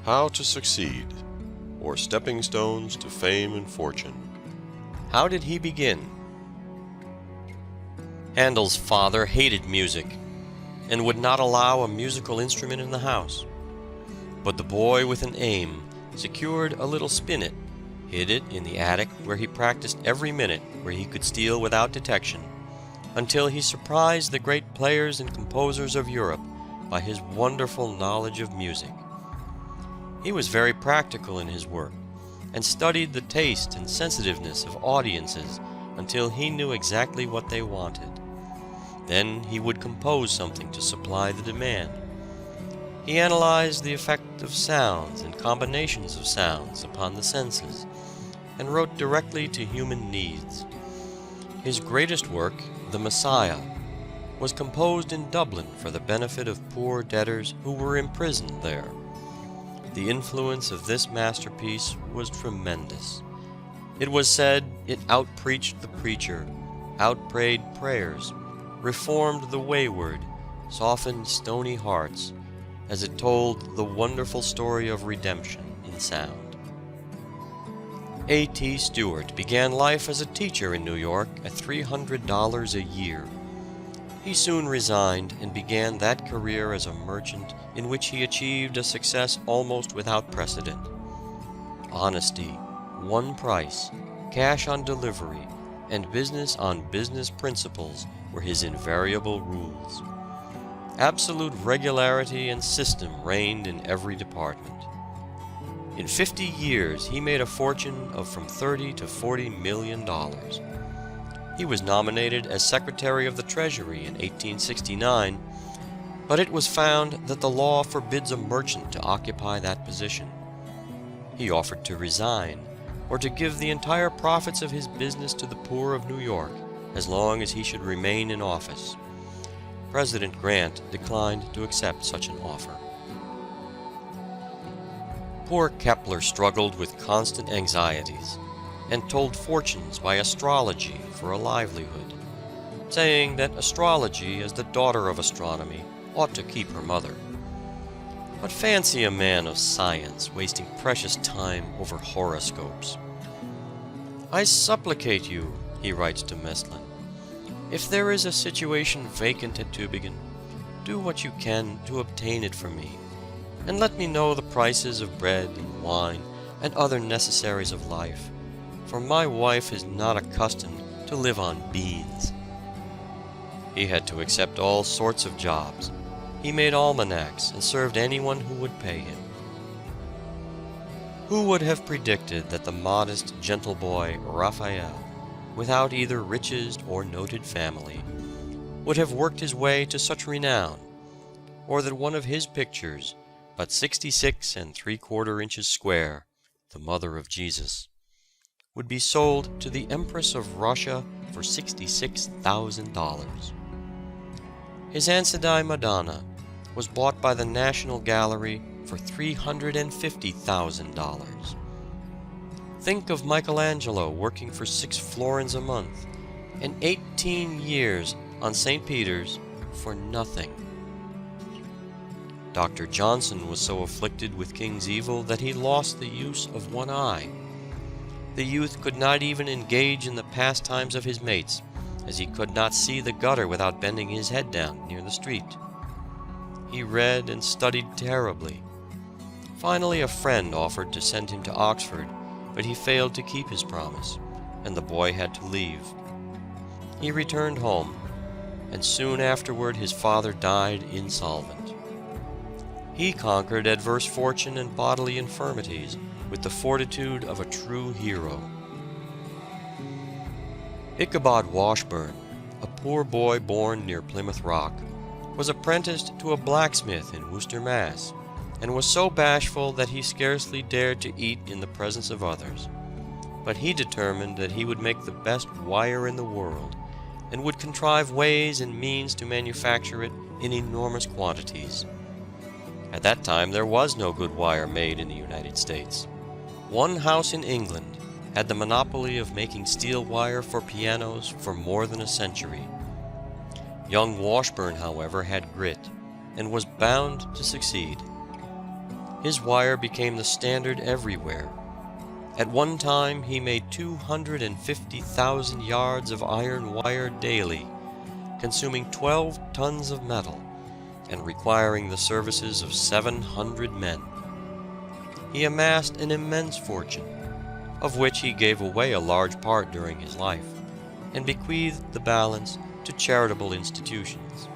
How to Succeed, or Stepping Stones to Fame and Fortune. How did he begin? Handel's father hated music and would not allow a musical instrument in the house. But the boy with an aim secured a little spinet, hid it in the attic where he practiced every minute where he could steal without detection, until he surprised the great players and composers of Europe by his wonderful knowledge of music. He was very practical in his work, and studied the taste and sensitiveness of audiences until he knew exactly what they wanted. Then he would compose something to supply the demand. He analyzed the effect of sounds and combinations of sounds upon the senses, and wrote directly to human needs. His greatest work, The Messiah, was composed in Dublin for the benefit of poor debtors who were imprisoned there. The influence of this masterpiece was tremendous. It was said it outpreached the preacher, outprayed prayers, reformed the wayward, softened stony hearts, as it told the wonderful story of redemption in sound. A.T. Stewart began life as a teacher in New York at $300 a year. He soon resigned and began that career as a merchant in which he achieved a success almost without precedent. Honesty, one price, cash on delivery, and business on business principles were his invariable rules. Absolute regularity and system reigned in every department. In 50 years he made a fortune of from $30 to $40 million. He was nominated as Secretary of the Treasury in 1869, but it was found that the law forbids a merchant to occupy that position. He offered to resign, or to give the entire profits of his business to the poor of New York, as long as he should remain in office. President Grant declined to accept such an offer. Poor Kepler struggled with constant anxieties, and told fortunes by astrology for a livelihood, saying that astrology, as the daughter of astronomy, ought to keep her mother. But fancy a man of science wasting precious time over horoscopes. "I supplicate you," he writes to Maestlin, "if there is a situation vacant at Tübingen, do what you can to obtain it for me, and let me know the prices of bread and wine and other necessaries of life, for my wife is not accustomed to live on beans." He had to accept all sorts of jobs. He made almanacs and served anyone who would pay him. Who would have predicted that the modest, gentle boy Raphael, without either riches or noted family, would have worked his way to such renown, or that one of his pictures, but 66 3/4 inches square, the Mother of Jesus, would be sold to the Empress of Russia for $66,000. His Ansidei Madonna was bought by the National Gallery for $350,000. Think of Michelangelo working for 6 florins a month, and 18 years on St. Peter's for nothing. Dr. Johnson was so afflicted with King's evil that he lost the use of one eye. The youth could not even engage in the pastimes of his mates, as he could not see the gutter without bending his head down near the street. He read and studied terribly. Finally a friend offered to send him to Oxford, but he failed to keep his promise, and the boy had to leave. He returned home, and soon afterward his father died insolvent. He conquered adverse fortune and bodily infirmities with the fortitude of a true hero. Ichabod Washburn, a poor boy born near Plymouth Rock, was apprenticed to a blacksmith in Worcester, Mass., and was so bashful that he scarcely dared to eat in the presence of others. But he determined that he would make the best wire in the world, and would contrive ways and means to manufacture it in enormous quantities. At that time there was no good wire made in the United States. One house in England had the monopoly of making steel wire for pianos for more than a century. Young Washburn, however, had grit, and was bound to succeed. His wire became the standard everywhere. At one time he made 250,000 yards of iron wire daily, consuming 12 tons of metal, and requiring the services of 700 men. He amassed an immense fortune, of which he gave away a large part during his life, and bequeathed the balance to charitable institutions.